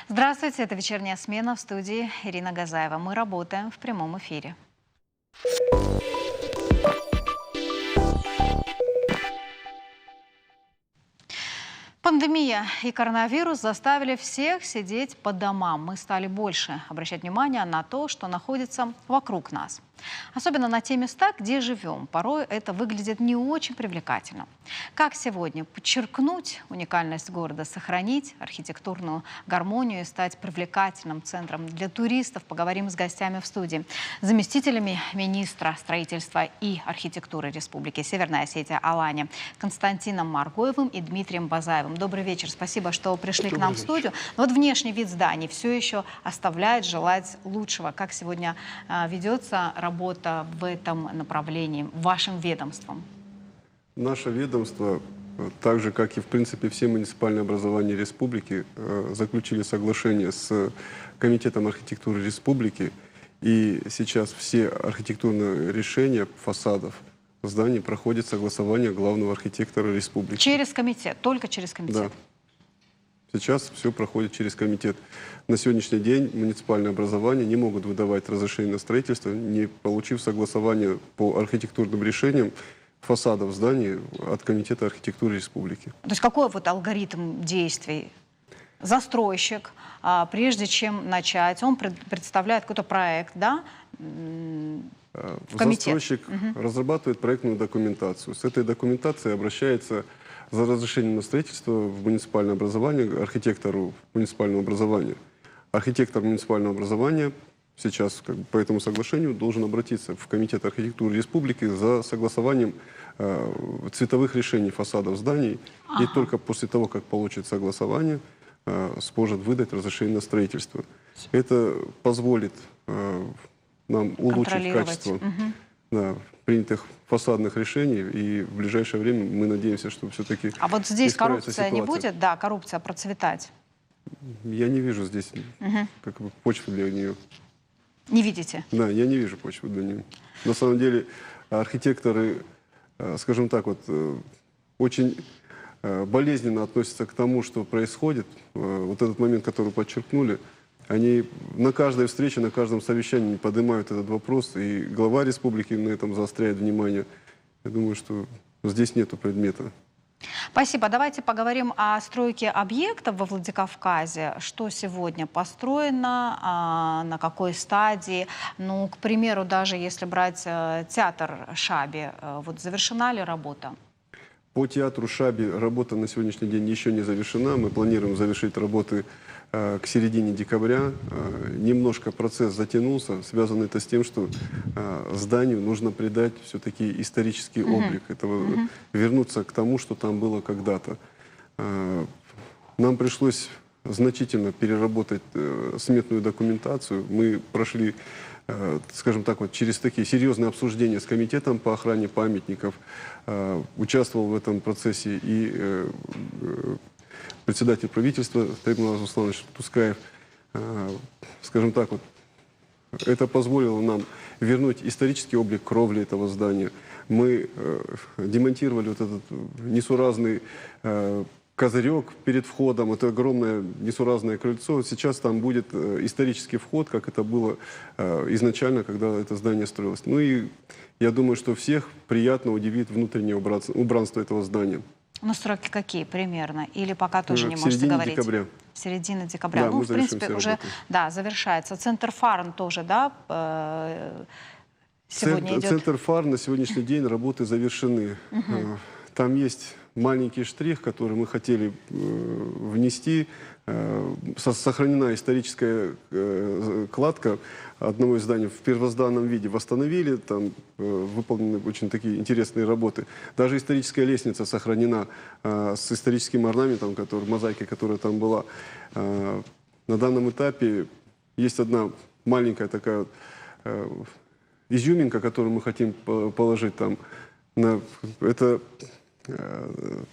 Здравствуйте, это «Вечерняя смена», в студии Ирина Газаева. Мы работаем в прямом эфире. Пандемия и коронавирус заставили всех сидеть по домам. Мы стали больше обращать внимание на то, что находится вокруг нас. Особенно на те места, где живем. Порой это выглядит не очень привлекательно. Как сегодня подчеркнуть уникальность города, сохранить архитектурную гармонию и стать привлекательным центром для туристов? Поговорим с гостями в студии. Заместителями министра строительства и архитектуры Республики Северная Осетия Алания Константином Маргоевым и Дмитрием Базаевым. Добрый вечер. Спасибо, что пришли к нам в студию. Но вот внешний вид зданий все еще оставляет желать лучшего. Как сегодня ведется работа в этом направлении вашим ведомством? Наше ведомство, так же, как и, в принципе, все муниципальные образования республики, заключили соглашение с Комитетом архитектуры республики. И сейчас все архитектурные решения фасадов зданий проходят согласование главного архитектора республики. Через комитет, только через комитет? Да. Сейчас все проходит через комитет. На сегодняшний день муниципальные образования не могут выдавать разрешение на строительство, не получив согласование по архитектурным решениям фасадов зданий от Комитета архитектуры республики. То есть какой вот алгоритм действий? Застройщик, прежде чем начать, он представляет какой-то проект, да, в комитет? Застройщик разрабатывает проектную документацию. С этой документацией обращается за разрешением на строительство в муниципальное образование архитектору муниципального образования. Архитектор муниципального образования сейчас по этому соглашению должен обратиться в Комитет архитектуры республики за согласованием цветовых решений фасадов зданий. И только после того, как получит согласование, сможет выдать разрешение на строительство. Это позволит нам улучшить качество принятых фасадных решений, и в ближайшее время мы надеемся, что все-таки... А вот здесь коррупция не будет? Да, коррупция процветать? Я не вижу здесь как бы почвы для нее. Не видите? Да, я не вижу почвы для нее. На самом деле архитекторы, скажем так, вот очень болезненно относятся к тому, что происходит. Вот этот момент, который подчеркнули, они на каждой встрече, на каждом совещании поднимают этот вопрос, и глава республики на этом заостряет внимание. Я думаю, что здесь нету предмета. Спасибо. Давайте поговорим о стройке объектов во Владикавказе. Что сегодня построено, на какой стадии? Ну, к примеру, даже если брать театр Шаби, вот завершена ли работа? По театру Шаби работа на сегодняшний день еще не завершена. Мы планируем завершить работы к середине декабря. Немножко процесс затянулся. Связано это с тем, что зданию нужно придать все-таки исторический облик. Вернуться к тому, что там было когда-то. Нам пришлось значительно переработать сметную документацию. Мы прошли, скажем так, вот через такие серьезные обсуждения с комитетом по охране памятников. Участвовал в этом процессе и председатель правительства Таймураз Русланович Тускаев. Скажем так, вот, это позволило нам вернуть исторический облик кровли этого здания. Мы демонтировали вот этот несуразный козырек перед входом, это огромное несуразное крыльцо. Сейчас там будет исторический вход, как это было изначально, когда это здание строилось. Ну и я думаю, что всех приятно удивит внутреннее убранство этого здания. Ну, сроки какие примерно? Или пока тоже не можете говорить? Декабря. Середина декабря. Да, ну, в принципе, уже завершается. Центр Фарн тоже, да, сегодня идет? Центр Фарн на сегодняшний день работы завершены. Там есть маленький штрих, который мы хотели внести. Сохранена историческая кладка одного из зданий в первозданном виде. Восстановили, там выполнены очень такие интересные работы. Даже историческая лестница сохранена с историческим орнаментом, мозаикой, которая там была. На данном этапе есть одна маленькая такая изюминка, которую мы хотим положить там.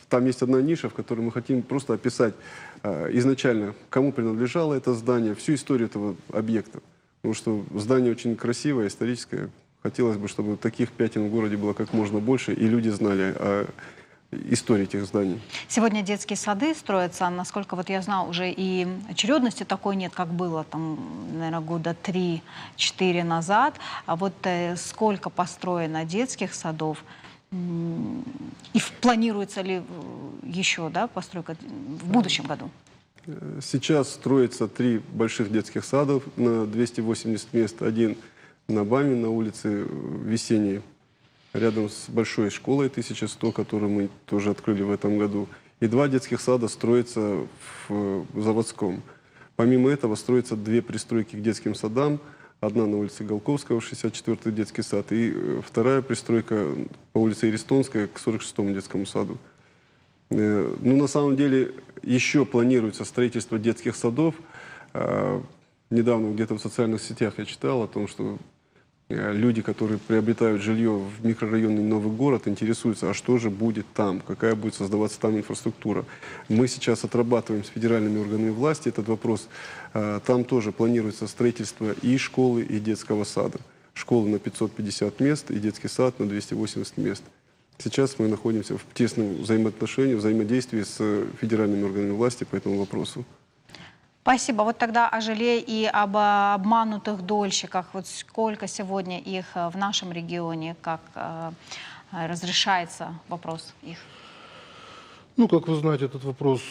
Там есть одна ниша, в которой мы хотим просто описать изначально, кому принадлежало это здание, всю историю этого объекта. Потому что здание очень красивое, историческое. Хотелось бы, чтобы таких пятен в городе было как можно больше, и люди знали о истории этих зданий. Сегодня детские сады строятся, насколько вот я знаю, уже и очередности такой нет, как было там, наверное, года 3-4 назад. А вот сколько построено детских садов? И планируется ли еще, да, постройка в будущем году? Сейчас строится 3 больших детских садов на 280 мест. Один на БАМе, на улице Весенней, рядом с большой школой 1100, которую мы тоже открыли в этом году. И 2 детских сада строятся в Заводском. Помимо этого строятся 2 пристройки к детским садам. Одна на улице Голковского, 64-й детский сад, и вторая пристройка по улице Иристонская к 46-му детскому саду. Ну, на самом деле, еще планируется строительство детских садов. Недавно где-то в социальных сетях я читал о том, что люди, которые приобретают жилье в микрорайоне Новый город, интересуются, а что же будет там, какая будет создаваться там инфраструктура. Мы сейчас отрабатываем с федеральными органами власти этот вопрос. Там тоже планируется строительство и школы, и детского сада. Школа на 550 мест и детский сад на 280 мест. Сейчас мы находимся в тесном взаимоотношении, взаимодействии с федеральными органами власти по этому вопросу. Спасибо. Вот тогда о жилье и об обманутых дольщиках. Вот сколько сегодня их в нашем регионе, как разрешается вопрос их? Ну, как вы знаете, этот вопрос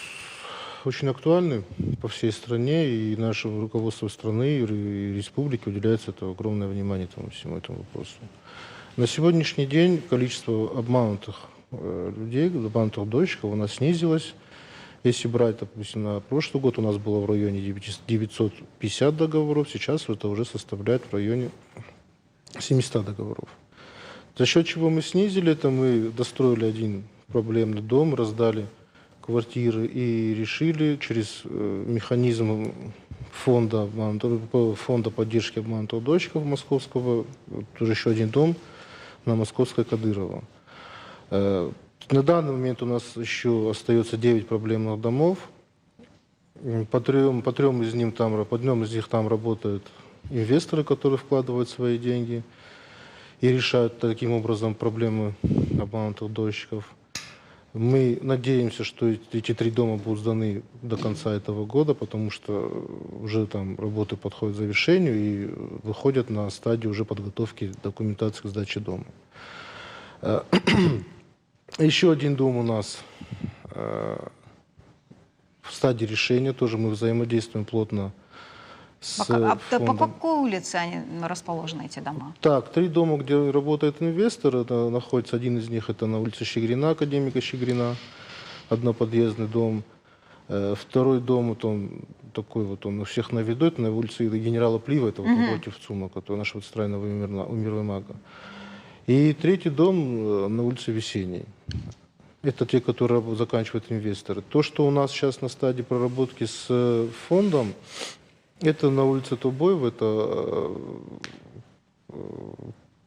очень актуальный по всей стране, и нашему руководству страны и республики уделяется это огромное внимание всему этому вопросу. На сегодняшний день количество обманутых людей, обманутых дольщиков у нас снизилось. Если брать, допустим, на прошлый год у нас было в районе 950 договоров, сейчас это уже составляет в районе 700 договоров. За счет чего мы снизили это, мы достроили один проблемный дом, раздали квартиры и решили через механизм фонда поддержки обманутых дольщиков московского, тоже еще один дом на Московской Кадырова. На данный момент у нас еще остается 9 проблемных домов. По трем из них там работают инвесторы, которые вкладывают свои деньги и решают таким образом проблемы обманутых дольщиков. Мы надеемся, что эти 3 дома будут сданы до конца этого года, потому что уже там работы подходят к завершению и выходят на стадию уже подготовки документации к сдаче дома. Еще один дом у нас в стадии решения, тоже мы взаимодействуем плотно с По фондом. какой улице они расположены, эти дома? Так, 3 дома, где работает инвестор, это находится, один из них это на улице Щегрина, академика Щегрина, одноподъездный дом. Второй дом, вот он такой вот, он у всех на виду, это на улице генерала Плива, это вот напротив ЦУМа, который нашего центрального универмага. И 3-й дом на улице Весенней. Это те, которые заканчивают инвесторы. То, что у нас сейчас на стадии проработки с фондом, это на улице Тубоева, это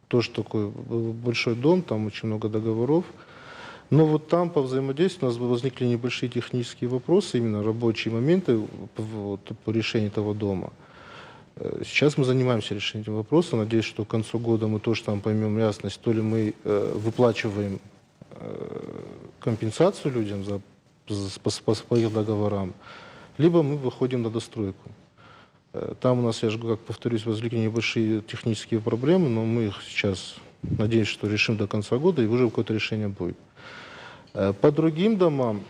тоже такой большой дом, там очень много договоров. Но вот там по взаимодействию у нас возникли небольшие технические вопросы, именно рабочие моменты по решению этого дома. Сейчас мы занимаемся решением этого вопроса. Надеюсь, что к концу года мы тоже там поймем ясность, то ли мы выплачиваем компенсацию людям по их договорам, либо мы выходим на достройку. Там у нас, я же, как повторюсь, возникли небольшие технические проблемы, но мы их сейчас, надеюсь, что решим до конца года, и уже какое-то решение будет. По другим домам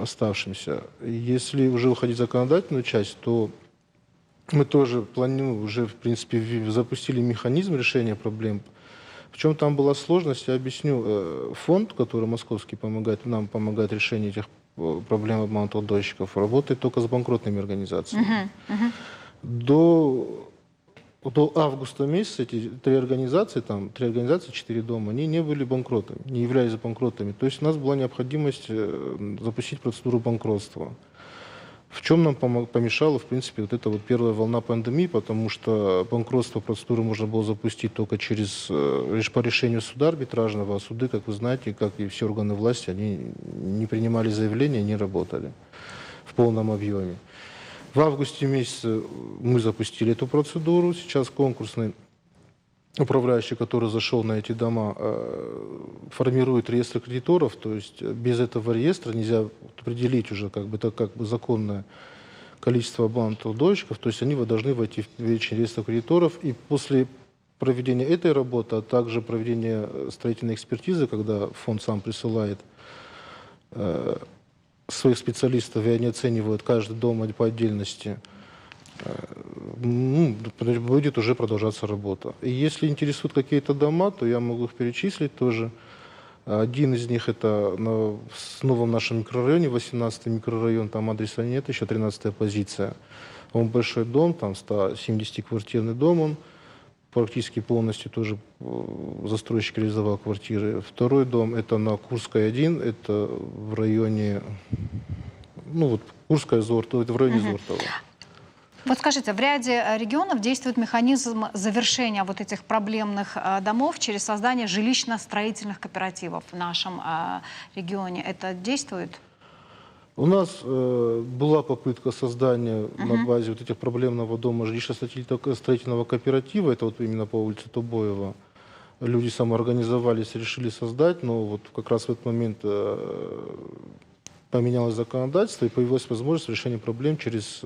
оставшимся, если уже уходить в законодательную часть, то мы тоже планируем, уже, в принципе, запустили механизм решения проблем. В чем там была сложность, я объясню. Фонд, который московский нам помогает решению этих проблем обманутых дольщиков, работает только с банкротными организациями. До августа месяца эти 3 организации, 4 дома, они не были банкротами, не являлись банкротами. То есть у нас была необходимость запустить процедуру банкротства. В чем нам помешала, в принципе, вот эта вот первая волна пандемии, потому что банкротство процедуры можно было запустить только лишь по решению суда арбитражного, а суды, как вы знаете, как и все органы власти, они не принимали заявления, не работали в полном объеме. В августе месяце мы запустили эту процедуру, сейчас конкурсный управляющий, который зашел на эти дома, формирует реестр кредиторов, то есть без этого реестра нельзя определить уже это как бы законное количество обманутых дольщиков, то есть они должны войти в перечень реестра кредиторов, и после проведения этой работы, а также проведения строительной экспертизы, когда фонд сам присылает своих специалистов, и они оценивают каждый дом по отдельности, будет уже продолжаться работа. И если интересуют какие-то дома, то я могу их перечислить тоже. Один из них это в новом нашем микрорайоне, 18-й микрорайон, там адреса нет, еще 13-я позиция. Он большой дом, там 170-квартирный дом, он практически полностью тоже застройщик реализовал квартиры. Второй дом это на Курской 1, это в районе, Курская, Зортова, это в районе Зортова. Вот скажите, в ряде регионов действует механизм завершения вот этих проблемных домов через создание жилищно-строительных кооперативов в нашем регионе. Это действует? У нас была попытка создания на базе вот этих проблемного дома жилищно-строительного кооператива, это вот именно по улице Тобоева. Люди самоорганизовались, решили создать, но вот как раз в этот момент поменялось законодательство и появилась возможность решения проблем через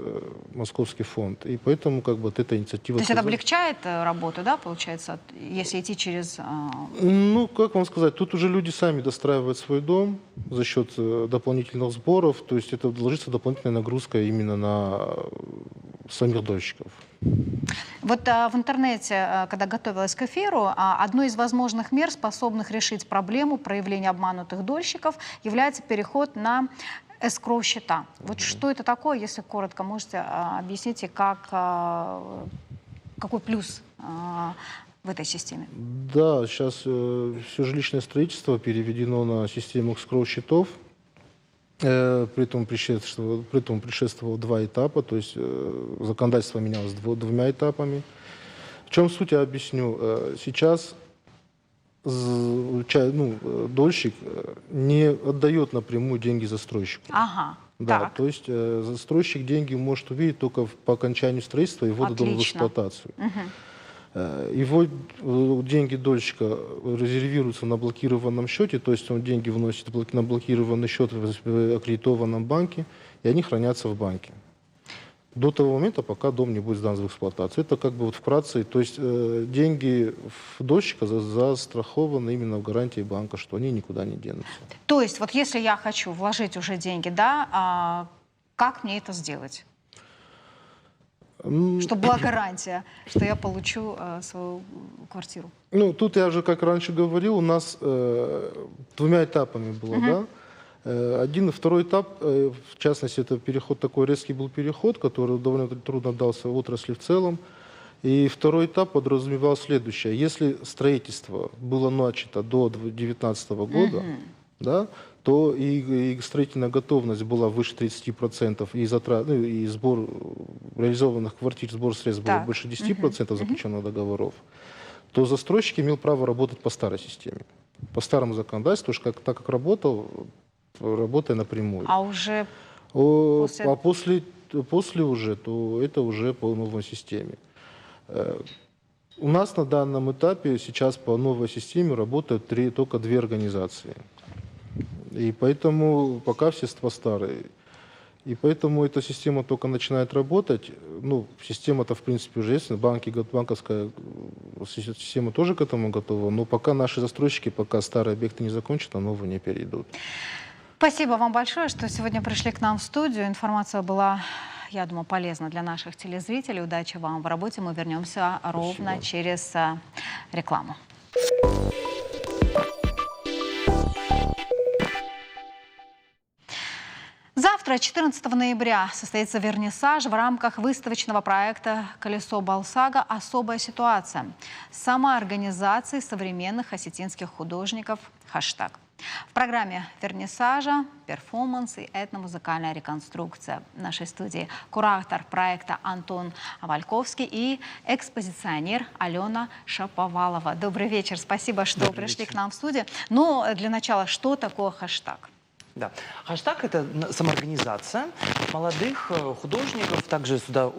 Московский фонд. И поэтому вот эта инициатива... То есть это облегчает работу, да, получается, если идти через... как вам сказать, тут уже люди сами достраивают свой дом за счет дополнительных сборов, то есть это ложится дополнительная нагрузка именно на самих дольщиков. Вот в интернете, когда готовилась к эфиру, одной из возможных мер, способных решить проблему проявления обманутых дольщиков, является переход на эскроу-счета. Вот что это такое, если коротко можете объяснить, и какой плюс в этой системе? Да, сейчас все жилищное строительство переведено на систему эскроу-счетов. При этом предшествовало 2 этапа, то есть законодательство менялось 2 этапами. В чем суть, я объясню. Сейчас дольщик не отдает напрямую деньги застройщику. Ага, да, так. То есть застройщик деньги может увидеть только по окончанию строительства и ввода дома в эксплуатацию. Его деньги дольщика резервируются на блокированном счете, то есть он деньги вносит на блокированный счет в аккредитованном банке, и они хранятся в банке. До того момента, пока дом не будет сдан в эксплуатацию. Это вкратце, то есть деньги дольщика застрахованы именно в гарантии банка, что они никуда не денутся. То есть вот если я хочу вложить уже деньги, да, как мне это сделать? Чтобы была гарантия, что я получу свою квартиру. Тут я уже, как раньше говорил, у нас 2 этапами было, да? Один и второй этап, в частности, это переход, такой резкий был переход, который довольно трудно дался отрасли в целом. И второй этап подразумевал следующее. Если строительство было начато до 2019 года, да, то и строительная готовность была выше 30%, и сбор реализованных квартир, сбор средств был больше 10% заключенных договоров, то застройщик имел право работать по старой системе, по старому законодательству, так как работал, работая напрямую. А уже после уже, то это уже по новой системе. У нас на данном этапе сейчас по новой системе работают только 2 организации. И поэтому пока все старые. И поэтому эта система только начинает работать. Система-то, в принципе, уже есть. Банковская система тоже к этому готова. Но пока наши застройщики, пока старые объекты не закончат, на новые не перейдут. Спасибо вам большое, что сегодня пришли к нам в студию. Информация была, я думаю, полезна для наших телезрителей. Удачи вам в работе. Мы вернемся ровно через рекламу. Завтра, 14 ноября, состоится вернисаж в рамках выставочного проекта «Колесо Балсага. Особая ситуация» самоорганизации современных осетинских художников «Хаштаг». В программе вернисажа перформанс и этномузыкальная реконструкция. В нашей студии куратор проекта Антон Вальковский и экспозиционер Алена Шаповалова. Добрый вечер, спасибо, что пришли к нам в студию. Но для начала, что такое «Хаштаг»? Да. Хаштаг — это самоорганизация, молодых художников. Также сюда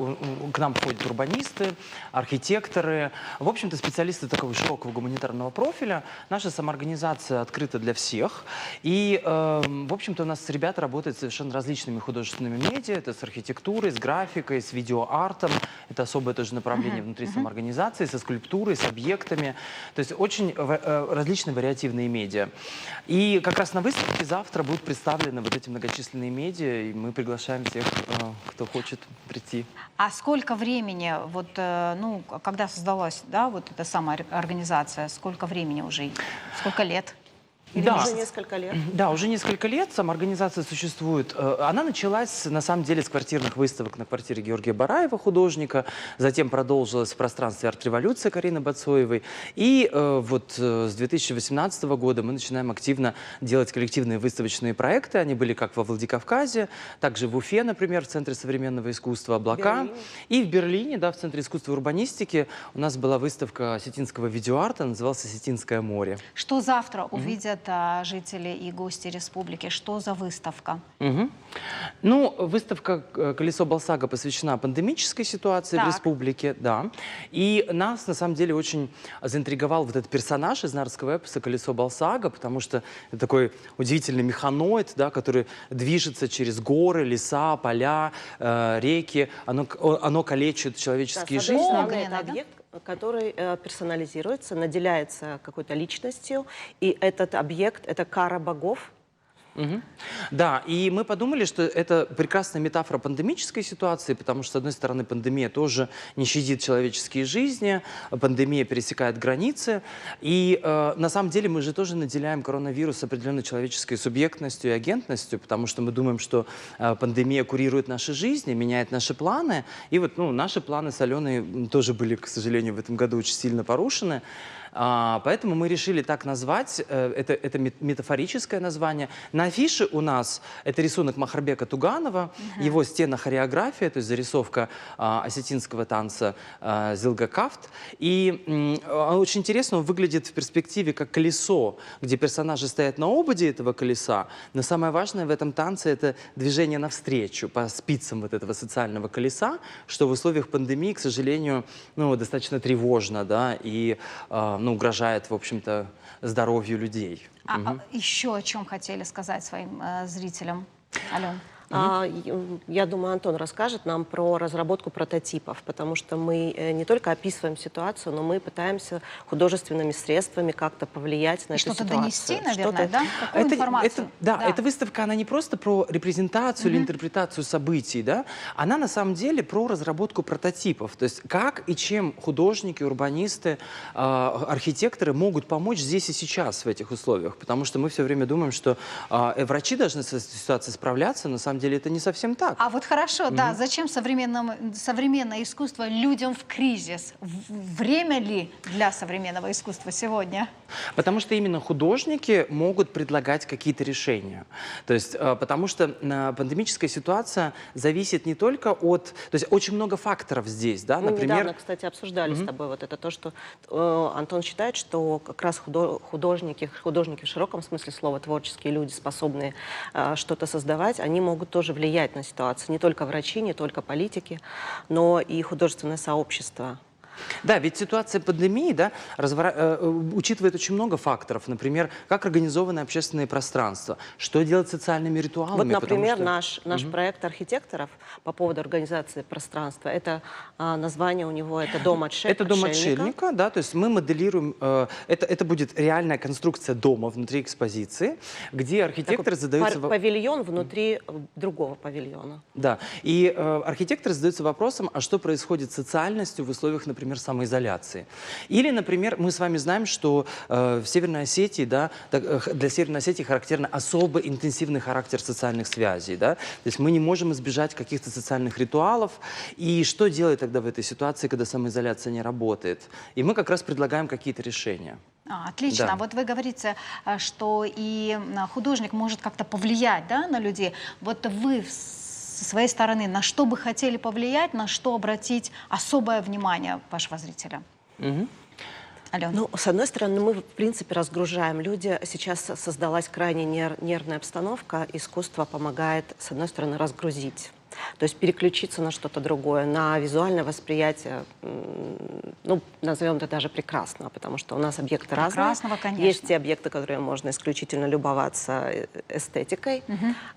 к нам входят урбанисты, архитекторы. В общем-то, специалисты такого широкого гуманитарного профиля. Наша самоорганизация открыта для всех. И, в общем-то, у нас ребята работают с совершенно различными художественными медиа. Это с архитектурой, с графикой, с видеоартом. Это особое тоже направление внутри самоорганизации, со скульптурой, с объектами. То есть очень различные вариативные медиа. И как раз на выставке завтра будут представлены вот эти многочисленные медиа, и мы приглашаем всех, кто хочет прийти. А сколько времени, вот, ну, когда создалась, да, вот эта самая организация, сколько времени уже, сколько лет? Да. Уже несколько лет. Да, уже несколько лет самоорганизация существует. Она началась, на самом деле, с квартирных выставок на квартире Георгия Бараева, художника. Затем продолжилась в пространстве «Арт-революция» Карины Бацоевой. И вот с 2018 года мы начинаем активно делать коллективные выставочные проекты. Они были как во Владикавказе, также в Уфе, например, в Центре современного искусства «Облака». И в Берлине, да, в Центре искусства и урбанистики у нас была выставка осетинского видеоарта, называлась «Осетинское море». Что завтра увидят жители и гости республики? Что за выставка? Ну, выставка «Колесо Балсага» посвящена пандемической ситуации в республике, да. И нас, на самом деле, очень заинтриговал вот этот персонаж из нарского эпоса «Колесо Балсага», потому что это такой удивительный механоид, да, который движется через горы, леса, поля, реки. Оно калечит человеческие жизни. Это объект, который персонализируется, наделяется какой-то личностью, и этот объект — это кара богов. Да, и мы подумали, что это прекрасная метафора пандемической ситуации, потому что, с одной стороны, пандемия тоже не щадит человеческие жизни, пандемия пересекает границы, и на самом деле мы же тоже наделяем коронавирус определенной человеческой субъектностью и агентностью, потому что мы думаем, что пандемия курирует наши жизни, меняет наши планы, и вот, ну, наши планы с Аленой тоже были, к сожалению, в этом году очень сильно порушены. Поэтому мы решили так назвать, это метафорическое название. На афише у нас это рисунок Махарбека Туганова, его стена-хореография, то есть зарисовка осетинского танца Зилгакафт. И очень интересно, он выглядит в перспективе как колесо, где персонажи стоят на ободе этого колеса, но самое важное в этом танце — это движение навстречу по спицам вот этого социального колеса, что в условиях пандемии, к сожалению, ну, достаточно тревожно, да, и ну, угрожает, в общем-то, здоровью людей. Еще о чем хотели сказать своим зрителям, Ален? Я думаю, Антон расскажет нам про разработку прототипов, потому что мы не только описываем ситуацию, но мы пытаемся художественными средствами как-то повлиять на эту ситуацию. Что-то донести, наверное, да? Какую информацию? Эта выставка, она не просто про репрезентацию или интерпретацию событий, да? Она на самом деле про разработку прототипов. То есть как и чем художники, урбанисты, архитекторы могут помочь здесь и сейчас в этих условиях. Потому что мы все время думаем, что врачи должны с этой ситуацией справляться, на самом деле это не совсем так. А вот хорошо, да, зачем современное искусство людям в кризис? Время ли для современного искусства сегодня? Потому что именно художники могут предлагать какие-то решения. То есть, потому что пандемическая ситуация зависит не только от... То есть очень много факторов здесь, да, Мы например... недавно, кстати, обсуждали с тобой вот это то, что Антон считает, что как раз художники в широком смысле слова, творческие люди, способные что-то создавать, они могут тоже влиять на ситуацию. Не только врачи, не только политики, но и художественное сообщество. Да, ведь ситуация пандемии, да, учитывает очень много факторов. Например, как организованы общественные пространства, что делать с социальными ритуалами. Вот, например, что... наш проект архитекторов по поводу организации пространства, это название у него, это «Дом отшельника». Это «Дом отшельника», да, то есть мы моделируем, это будет реальная конструкция дома внутри экспозиции, где архитекторы задаются... Павильон внутри другого павильона. Да, и архитекторы задаются вопросом, а что происходит с социальностью в условиях, например, самоизоляции. Или, например, мы с вами знаем, что в Северной Осетии, да, для Северной Осетии характерно особо интенсивный характер социальных связей. Да? То есть мы не можем избежать каких-то социальных ритуалов. И что делать тогда в этой ситуации, когда самоизоляция не работает? И мы как раз предлагаем какие-то решения. Отлично. Да. Вот вы говорите, что и художник может как-то повлиять, да, на людей. Вот вы со своей стороны, на что бы хотели повлиять, на что обратить особое внимание вашего зрителя? Алена. Ну, с одной стороны, мы, в принципе, разгружаем. Люди, сейчас создалась крайне нервная обстановка. Искусство помогает, с одной стороны, разгрузить. То есть переключиться на что-то другое, на визуальное восприятие, ну, назовем это даже прекрасного, потому что у нас объекты Прекрасного, разные. конечно. Есть те объекты, которые можно исключительно любоваться эстетикой.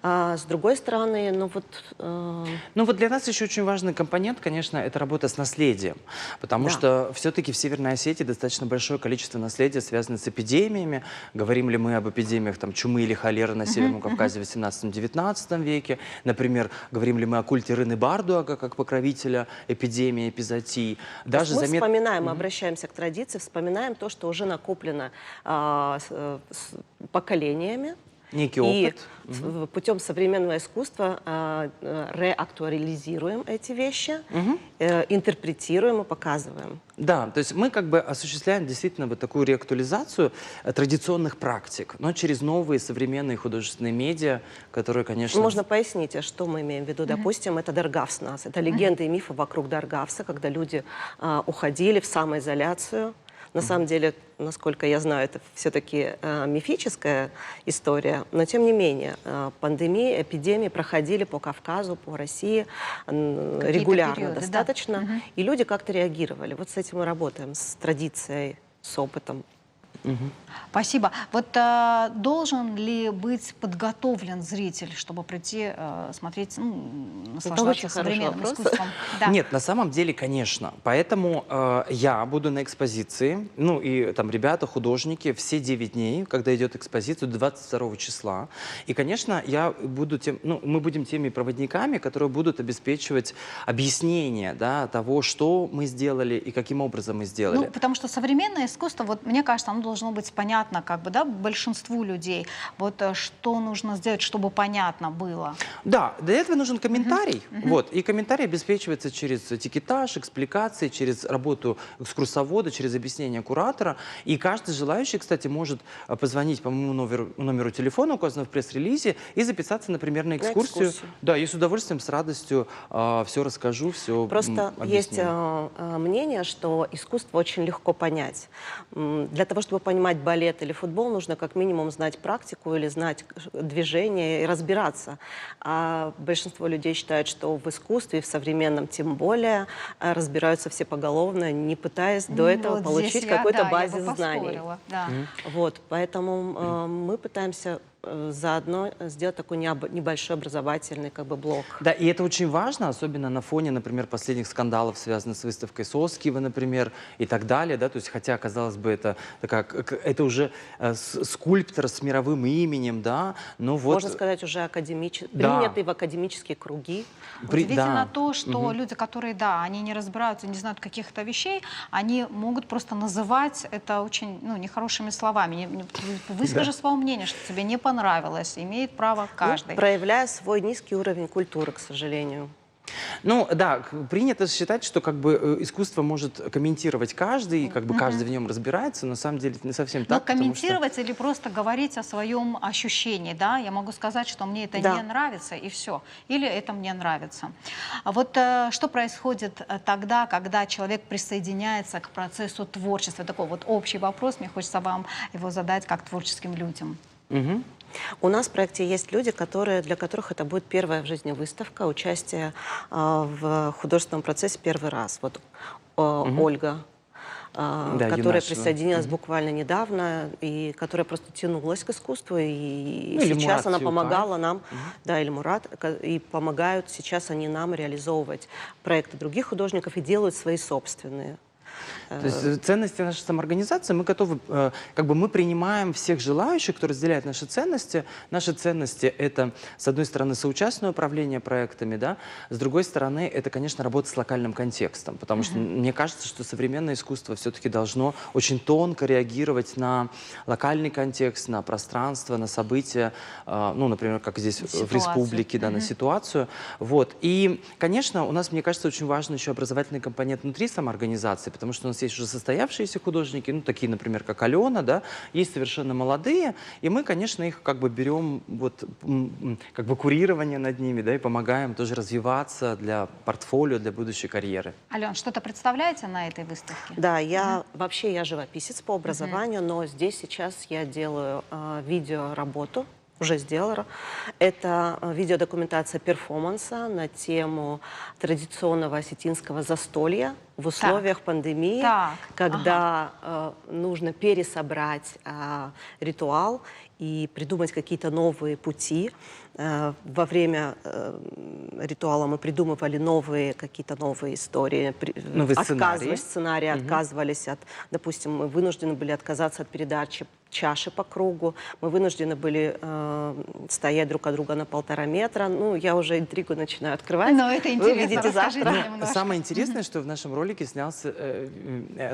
А с другой стороны, ну вот... Ну вот для нас еще очень важный компонент, конечно, это работа с наследием. Потому Да. что все-таки в Северной Осетии достаточно большое количество наследия связано с эпидемиями. Говорим ли мы об эпидемиях там, чумы или холеры на Северном Кавказе в 18-19 веке? Например, говорим ли мы о культе Рыны Бардуага как покровителя эпидемии, эпизоотии? Даже Мы вспоминаем, мы обращаемся к традиции, вспоминаем то, что уже накоплено с поколениями. некий И опыт. путем современного искусства реактуализируем эти вещи, интерпретируем и показываем. Да, то есть мы как бы осуществляем действительно вот такую реактуализацию традиционных практик, но через новые современные художественные медиа, которые, конечно... Можно пояснить, а что мы имеем в виду? Допустим, это Даргавс нас. Это легенды и мифы вокруг Даргавса, когда люди уходили в самоизоляцию. На самом деле, насколько я знаю, это все-таки мифическая история, но тем не менее, пандемии, эпидемии проходили по Кавказу, по России регулярно периоды, да. достаточно, и люди как-то реагировали. Вот с этим мы работаем, с традицией, с опытом. Спасибо. Вот должен ли быть подготовлен зритель, чтобы прийти смотреть, наслаждаться очень хороший современным вопрос. искусством? Да. Нет, на самом деле, конечно. Поэтому я буду на экспозиции, ну и там ребята, художники, все 9 дней, когда идет экспозиция, 22 числа. И, конечно, мы будем теми проводниками, которые будут обеспечивать объяснение, да, того, что мы сделали и каким образом мы сделали. Ну, потому что современное искусство, вот мне кажется, оно должно быть понятно как бы, да, большинству людей. Вот что нужно сделать, чтобы понятно было? Да, для этого нужен комментарий. Вот, и комментарий обеспечивается через этикетаж, экспликации, через работу экскурсовода, через объяснение куратора. И каждый желающий, кстати, может позвонить по моему номеру телефона, указанному в пресс-релизе, и записаться, например, на экскурсию. Да, и с удовольствием, с радостью все расскажу, все Просто есть объясню. мнение, что искусство очень легко понять. Для того, чтобы понимать балет или футбол, нужно как минимум знать практику или знать движение и разбираться. А большинство людей считают, что в искусстве, и в современном тем более, разбираются все поголовно, не пытаясь до этого Вот получить здесь я какой-то бы базис знаний. поспорила, да. Вот, поэтому мы пытаемся заодно сделать такой небольшой образовательный как бы блок. Да, и это очень важно, особенно на фоне, например, последних скандалов, связанных с выставкой Соскива, например, и так далее, да, то есть, хотя, казалось бы, это уже скульптор с мировым именем, да, но вот... Можно сказать, уже принятый в академические круги. Удивительно то, что люди, которые, да, они не разбираются, не знают каких-то вещей, они могут просто называть это очень, нехорошими словами. Выскажи свое мнение, что тебе не понравилось, имеет право каждый. Проявляя свой низкий уровень культуры, к сожалению. Ну, да, принято считать, что как бы искусство может комментировать каждый, и как бы каждый в нем разбирается, но на самом деле это не совсем так. Но комментировать или просто говорить о своем ощущении, да, я могу сказать, что мне это не нравится, и все, или это мне нравится. А вот что происходит тогда, когда человек присоединяется к процессу творчества? Такой вот общий вопрос, мне хочется вам его задать как творческим людям. У нас в проекте есть люди, для которых это будет первая в жизни выставка, участие в художественном процессе первый раз. Вот Ольга, которая присоединилась буквально недавно, и которая просто тянулась к искусству, и сейчас она помогала нам, да, или Мурат, и помогают сейчас они нам реализовывать проекты других художников и делают свои собственные. То есть ценности нашей самоорганизации, мы готовы, как бы мы принимаем всех желающих, кто разделяет наши ценности. Наши ценности — это, с одной стороны, соучастное управление проектами, да, с другой стороны, это, конечно, работа с локальным контекстом, потому что мне кажется, что современное искусство все-таки должно очень тонко реагировать на локальный контекст, на пространство, на события, ну, например, как здесь в республике, да, на ситуацию. Вот. И, конечно, у нас, мне кажется, очень важен еще образовательный компонент внутри самоорганизации, потому что у нас есть уже состоявшиеся художники, ну, такие, например, как Алена, да, есть совершенно молодые, и мы, конечно, их как бы берем, вот, как бы курирование над ними, да, и помогаем тоже развиваться для портфолио, для будущей карьеры. Ален, что-то представляете на этой выставке? Да, я живописец по образованию, но здесь сейчас я делаю видеоработу. уже сделала. Это видеодокументация перформанса на тему традиционного осетинского застолья в условиях пандемии, когда нужно пересобрать ритуал и придумать какие-то новые пути. Во время ритуала мы придумывали какие-то новые истории, отказывались от, допустим, мы вынуждены были отказаться от передачи чаши по кругу, мы вынуждены были стоять друг от друга на 1,5 метра. Ну, я уже интригу начинаю открывать. Но это интересно. Вы увидите завтра. Самое интересное, что в нашем ролике снялся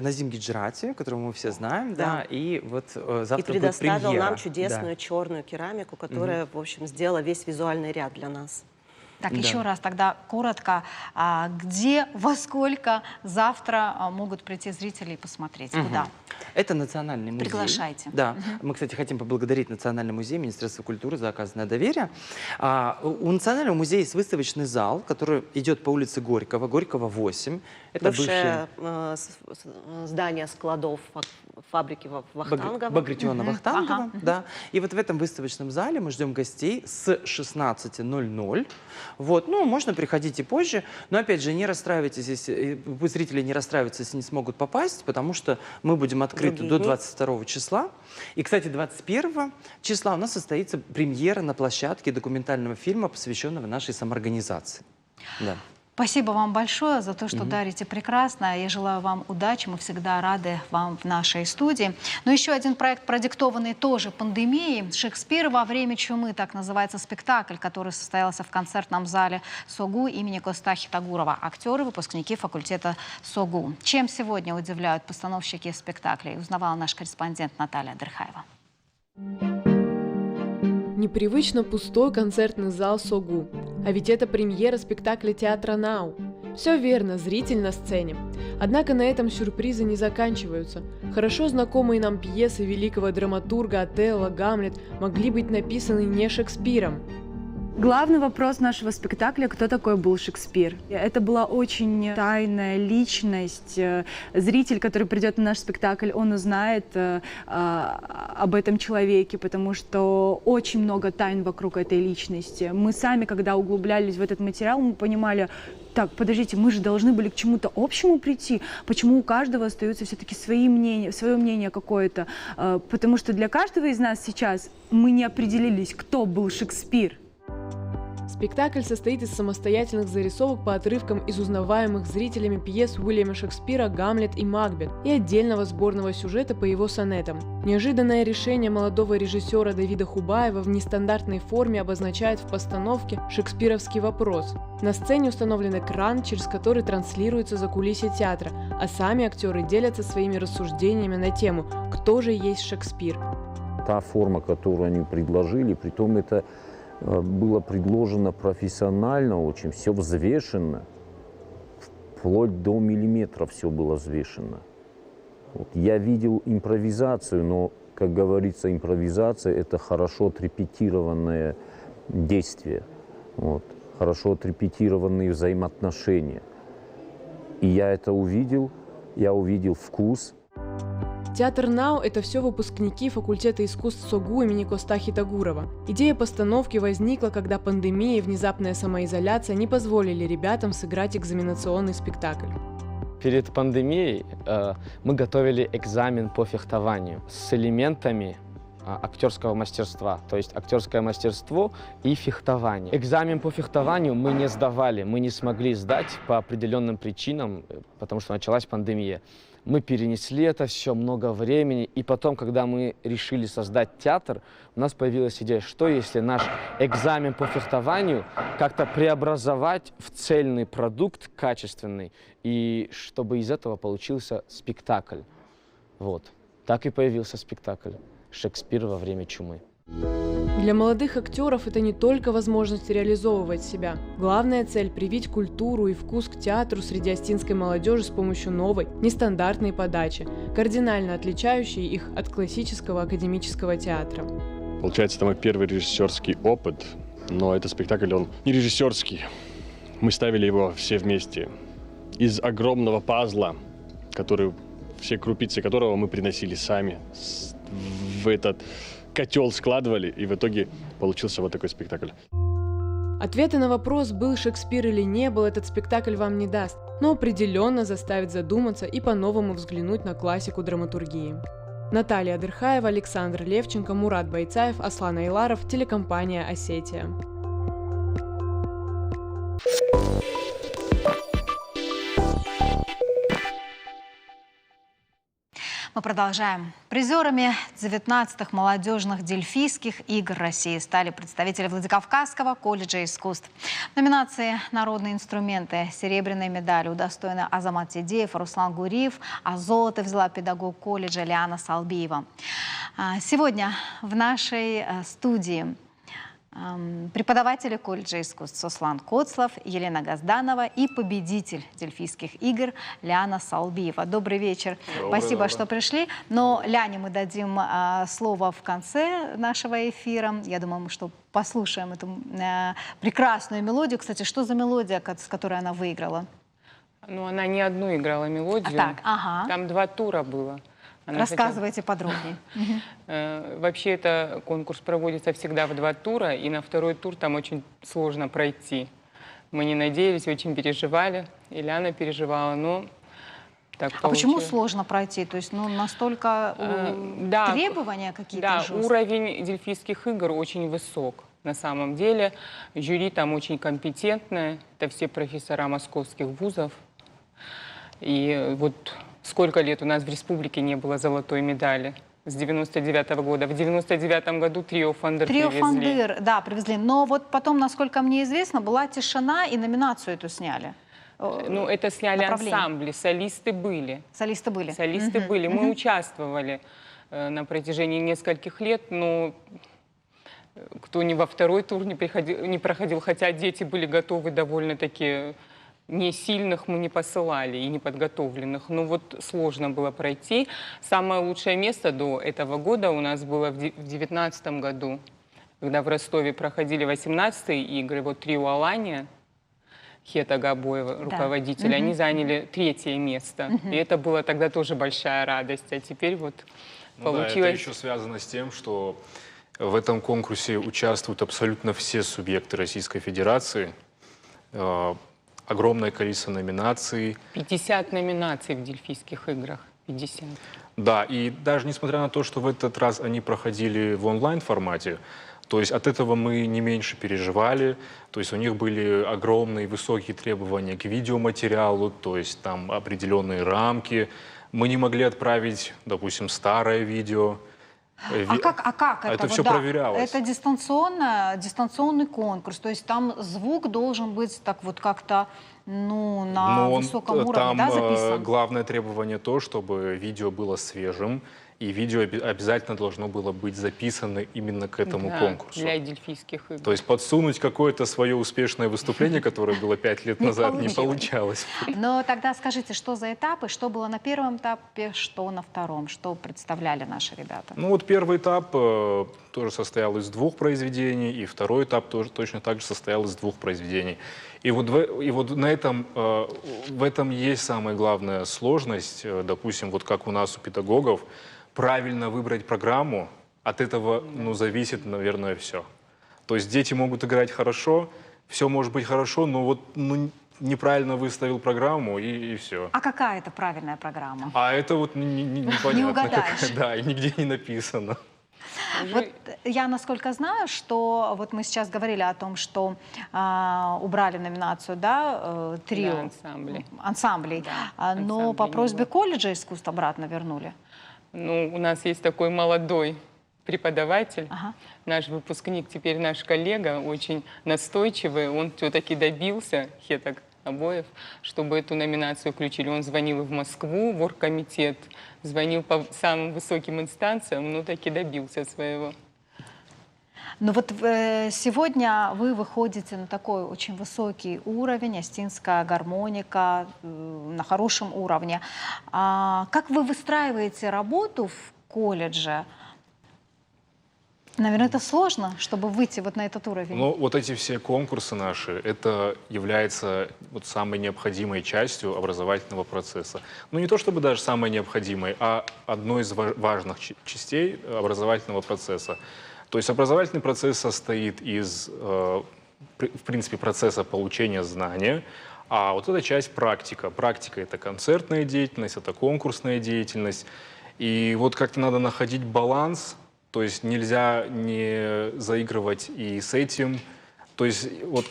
Назим Гиджрати, которого мы все знаем, да, и вот завтра и предоставил будет премьера. нам чудесную черную керамику, которая, в общем, сделала весь визуальный ряд для нас. Так, еще раз тогда коротко, где, во сколько завтра могут прийти зрители и посмотреть? Куда? Это Национальный музей. Приглашайте. Да. Мы, кстати, хотим поблагодарить Национальный музей, Министерство культуры за оказанное доверие. У Национального музея есть выставочный зал, который идет по улице Горького, Горького 8. Это бывшее здание складов фабрики Вахтангова. Багратиона-Вахтангова. Да. И вот в этом выставочном зале мы ждем гостей с 16:00. Вот. Ну, можно приходить и позже, но, опять же, не расстраивайтесь, если зрители не расстраиваются, если не смогут попасть, потому что мы будем открыты до 22 числа. И, кстати, 21 числа у нас состоится премьера на площадке документального фильма, посвященного нашей самоорганизации. Да. Спасибо вам большое за то, что дарите прекрасно. Я желаю вам удачи. Мы всегда рады вам в нашей студии. Но еще один проект, продиктованный тоже пандемией. «Шекспир во время чумы», так называется спектакль, который состоялся в концертном зале СОГУ имени Костахи Тагурова. Актеры, выпускники факультета СОГУ. Чем сегодня удивляют постановщики спектаклей, узнавала наш корреспондент Наталья Дерхаева. Непривычно пустой концертный зал СОГУ. А ведь это премьера спектакля театра «Нау». Все верно, зритель на сцене. Однако на этом сюрпризы не заканчиваются. Хорошо знакомые нам пьесы великого драматурга Отелло, Гамлет могли быть написаны не Шекспиром. Главный вопрос нашего спектакля – кто такой был Шекспир? Это была очень тайная личность. Зритель, который придет на наш спектакль, он узнает об этом человеке, потому что очень много тайн вокруг этой личности. Мы сами, когда углублялись в этот материал, мы понимали, так, подождите, мы же должны были к чему-то общему прийти. Почему у каждого остаются все-таки свое мнение какое-то? Потому что для каждого из нас сейчас мы не определились, кто был Шекспир. Спектакль состоит из самостоятельных зарисовок по отрывкам из узнаваемых зрителями пьес Уильяма Шекспира «Гамлет» и «Макбет» и отдельного сборного сюжета по его сонетам. Неожиданное решение молодого режиссера Давида Хубаева в нестандартной форме обозначает в постановке шекспировский вопрос. На сцене установлен экран, через который транслируется закулисье театра, а сами актеры делятся своими рассуждениями на тему «Кто же есть Шекспир?». Та форма, которую они предложили, притом это было предложено профессионально очень, все взвешено, вплоть до миллиметра все было взвешено. Вот. Я видел импровизацию, но, как говорится, импровизация – это хорошо отрепетированное действие, вот. Хорошо отрепетированные взаимоотношения. И я это увидел, я увидел вкус. Театр «Нау» — это все выпускники факультета искусств СОГУ имени Костахи Тагурова. Идея постановки возникла, когда пандемия и внезапная самоизоляция не позволили ребятам сыграть экзаменационный спектакль. Перед пандемией мы готовили экзамен по фехтованию с элементами актерского мастерства, то есть актерское мастерство и фехтование. Экзамен по фехтованию мы не сдавали, мы не смогли сдать по определенным причинам, потому что началась пандемия. Мы перенесли это все, много времени, и потом, когда мы решили создать театр, у нас появилась идея, что если наш экзамен по фехтованию как-то преобразовать в цельный продукт, качественный, и чтобы из этого получился спектакль. Вот. Так и появился спектакль «Шекспир во время чумы». Для молодых актеров это не только возможность реализовывать себя. Главная цель – привить культуру и вкус к театру среди остинской молодежи с помощью новой, нестандартной подачи, кардинально отличающей их от классического академического театра. Получается, это мой первый режиссерский опыт, но этот спектакль, он не режиссерский. Мы ставили его все вместе. Из огромного пазла, все крупицы которого мы приносили сами в этот котел складывали, и в итоге получился вот такой спектакль. Ответы на вопрос, был Шекспир или не был, этот спектакль вам не даст, но определенно заставит задуматься и по-новому взглянуть на классику драматургии. Наталья Адырхаева, Александр Левченко, Мурат Байцаев, Аслан Айларов, телекомпания «Осетия». Мы продолжаем. Призерами 19-х молодежных дельфийских игр России стали представители Владикавказского колледжа искусств. В номинации «Народные инструменты» серебряной медали удостоены Азамат Тедеев, Руслан Гуриев, а золото взяла педагог колледжа Лиана Салбиева. Сегодня в нашей студии преподаватели колледжа искусств Суслан Коцлов, Елена Газданова и победитель дельфийских игр Лиана Салбиева. Добрый вечер. Спасибо, что пришли. Но Ляне мы дадим слово в конце нашего эфира. Я думаю, что послушаем эту прекрасную мелодию. Кстати, что за мелодия, с которой она выиграла? Ну, она не одну играла мелодию. Так, ага. Там 2 тура было. Рассказывайте подробнее. Вообще, это конкурс проводится всегда в 2 тура, и на 2-й тур там очень сложно пройти. Мы не надеялись, очень переживали. Ильяна переживала, но так получилось. А почему сложно пройти? То есть, ну, настолько требования какие-то жесткие? Да, уровень дельфийских игр очень высок. На самом деле, жюри там очень компетентное. Это все профессора московских вузов. И вот сколько лет у нас в республике не было золотой медали? С 99-го года. В 99-м году трио Фандер привезли. Трио Фандер, да, привезли. Но вот потом, насколько мне известно, была тишина, и номинацию эту сняли. Ну, это сняли ансамбли, солисты были. Солисты были. Солисты были. Мы участвовали на протяжении нескольких лет, но кто ни во 2-й тур не проходил, хотя дети были готовы довольно-таки. Не сильных мы не посылали и неподготовленных. Но вот сложно было пройти. Самое лучшее место до этого года у нас было в 2019 году, когда в Ростове проходили 18-е игры. Вот трио Алания, Хета Габоева, руководитель, они заняли 3-е место. И это была тогда тоже большая радость. А теперь вот получилось... Да, это еще связано с тем, что в этом конкурсе участвуют абсолютно все субъекты Российской Федерации. Огромное количество номинаций. 50 номинаций в дельфийских играх. 50. Да, и даже несмотря на то, что в этот раз они проходили в онлайн-формате, то есть от этого мы не меньше переживали. То есть у них были огромные высокие требования к видеоматериалу, то есть там определенные рамки. Мы не могли отправить, допустим, старое видео. А как это все проверялось? Это дистанционный конкурс, то есть там звук должен быть так вот как-то, ну, на высоком уровне, да, записан? Там главное требование то, чтобы видео было свежим, и видео обязательно должно было быть записано именно к этому конкурсу. Для дельфийских игр. То есть подсунуть какое-то свое успешное выступление, которое было 5 лет назад, не получалось. Но тогда скажите, что за этапы, что было на первом этапе, что на втором, что представляли наши ребята? Ну вот первый этап тоже состоял из 2 произведений, и второй этап тоже точно так же состоял из 2 произведений. И вот в этом есть самая главная сложность, допустим, вот как у нас у педагогов, правильно выбрать программу, от этого, ну, зависит, наверное, все. То есть дети могут играть хорошо, все может быть хорошо, но вот неправильно выставил программу, и все. А какая это правильная программа? А это вот непонятно. Не угадаешь. Да, и нигде не написано. Вот я, насколько знаю, что вот мы сейчас говорили о том, что убрали номинацию, да, трио, ансамблей, да, но по просьбе колледжа искусств обратно вернули. Ну, у нас есть такой молодой преподаватель, наш выпускник, теперь наш коллега, очень настойчивый. Он все-таки добился, Хетак Абоев, чтобы эту номинацию включили. Он звонил в Москву, в оргкомитет, звонил по самым высоким инстанциям, но таки добился своего. Но вот сегодня вы выходите на такой очень высокий уровень, остинская гармоника на хорошем уровне. Как вы выстраиваете работу в колледже? Наверное, это сложно, чтобы выйти вот на этот уровень. Ну, вот эти все конкурсы наши, это является вот самой необходимой частью образовательного процесса. Ну, не то чтобы даже самой необходимой, а одной из важных частей образовательного процесса. То есть образовательный процесс состоит из, в принципе, процесса получения знания, а вот эта часть практика. Практика — это концертная деятельность, это конкурсная деятельность. И вот как-то надо находить баланс. То есть нельзя не заигрывать и с этим. То есть вот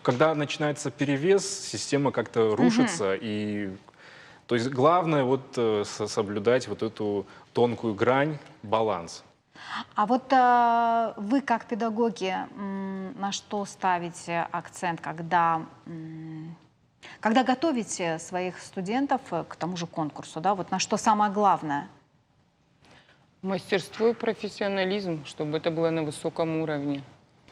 когда начинается перевес, система как-то рушится. И, то есть главное вот соблюдать вот эту тонкую грань, баланс. А вот вы, как педагоги, на что ставите акцент, когда готовите своих студентов к тому же конкурсу? Да? Вот на что самое главное? Мастерство и профессионализм, чтобы это было на высоком уровне.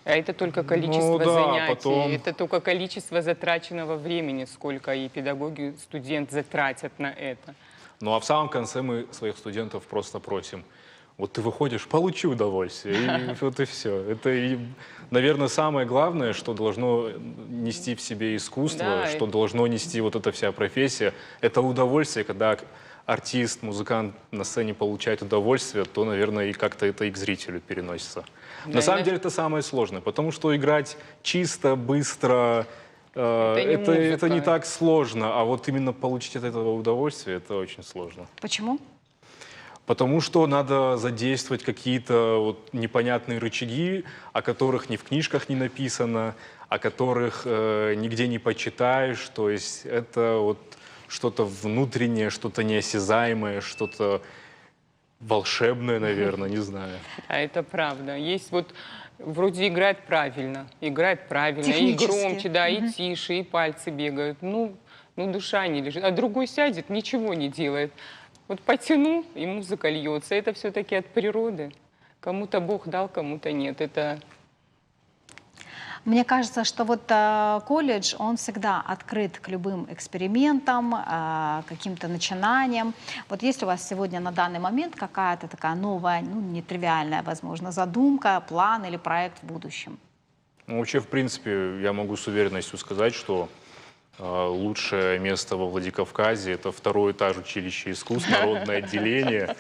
А это только количество занятий, это только количество затраченного времени, сколько и педагоги, и студент затратят на это. Ну а в самом конце мы своих студентов просто просим: вот ты выходишь, получи удовольствие, и вот и все. Это, наверное, самое главное, что должно нести в себе искусство, что должно нести вот эта вся профессия. Это удовольствие, когда артист, музыкант на сцене получает удовольствие, то, наверное, и как-то это и к зрителю переносится. Да, на самом деле это самое сложное, потому что играть чисто, быстро, это не так сложно, а вот именно получить от этого удовольствие, это очень сложно. Почему? Потому что надо задействовать какие-то вот непонятные рычаги, о которых ни в книжках не написано, о которых нигде не почитаешь. То есть это вот что-то внутреннее, что-то неосязаемое, что-то волшебное, наверное, не знаю. А это правда. Есть вот вроде играет правильно, и громче, да, и тише, и пальцы бегают. Ну, душа не лежит. А другой сядет, ничего не делает. Вот потяну, и музыка льется. Это все-таки от природы. Кому-то Бог дал, кому-то нет. Это... Мне кажется, что вот колледж, он всегда открыт к любым экспериментам, каким-то начинаниям. Вот есть у вас сегодня на данный момент какая-то такая новая, ну, нетривиальная, возможно, задумка, план или проект в будущем? Ну, вообще, в принципе, я могу с уверенностью сказать, что лучшее место во Владикавказе — это второй этаж училища искусств, народное отделение.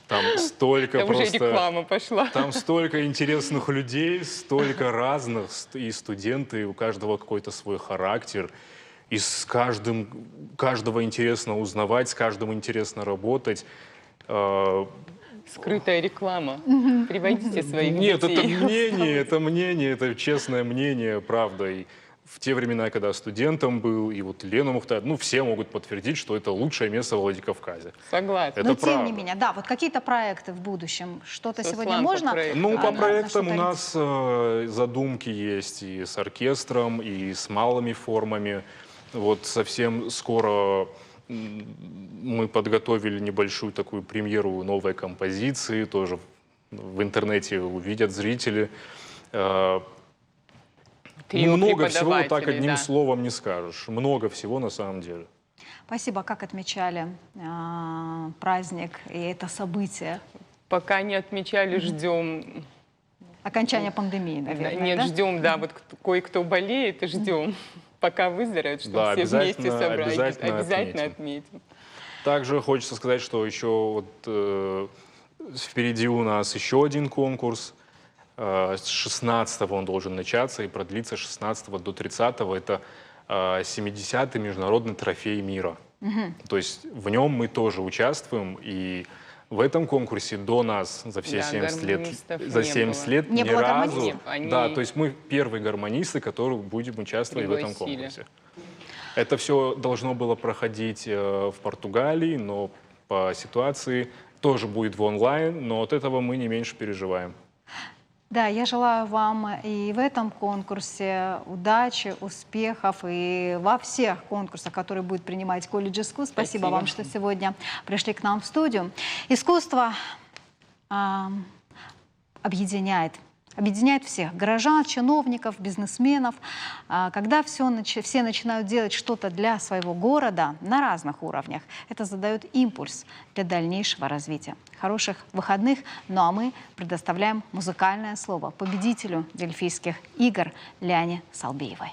Там столько там просто... уже реклама пошла. Там столько интересных людей, столько разных, и студенты, у каждого какой-то свой характер. И с каждого интересно узнавать, с каждым интересно работать. Скрытая реклама. Приводите своих Нет, детей. это мнение, это честное мнение, правда. И в те времена, когда студентом был, и вот Лена Мухтарова, ну, все могут подтвердить, что это лучшее место в Владикавказе. Согласна. Но тем не менее, да, вот какие-то проекты в будущем, что-то сегодня можно? Ну, по проектам у нас задумки есть и с оркестром, и с малыми формами. Вот совсем скоро мы подготовили небольшую такую премьеру новой композиции, тоже в интернете увидят зрители. Много всего, так одним словом не скажешь. Много всего на самом деле. Спасибо. Как отмечали праздник и это событие? Пока не отмечали, ждем. Окончания пандемии, наверное, Нет, да? ждем, да, вот кое-кто болеет, и ждем, пока выздоровеет, чтобы все вместе собрались. Обязательно отметим. Также хочется сказать, что еще вот, впереди у нас еще один конкурс. С 16-го он должен начаться и продлиться с 16 до 30-го. Это 70-й международный трофей мира. То есть в нем мы тоже участвуем. И в этом конкурсе до нас за все 70 лет ни разу... Да, то есть мы первые гармонисты, которые будем участвовать в этом конкурсе. Это все должно было проходить в Португалии, но по ситуации тоже будет в онлайн, но от этого мы не меньше переживаем. Да, я желаю вам и в этом конкурсе удачи, успехов, и во всех конкурсах, которые будет принимать колледж искусств. Спасибо вам, что сегодня пришли к нам в студию. Искусство объединяет объединяет всех – горожан, чиновников, бизнесменов. Когда все начинают делать что-то для своего города на разных уровнях, это задает импульс для дальнейшего развития. Хороших выходных. Ну а мы предоставляем музыкальное слово победителю Дельфийских игр Ляне Салбеевой.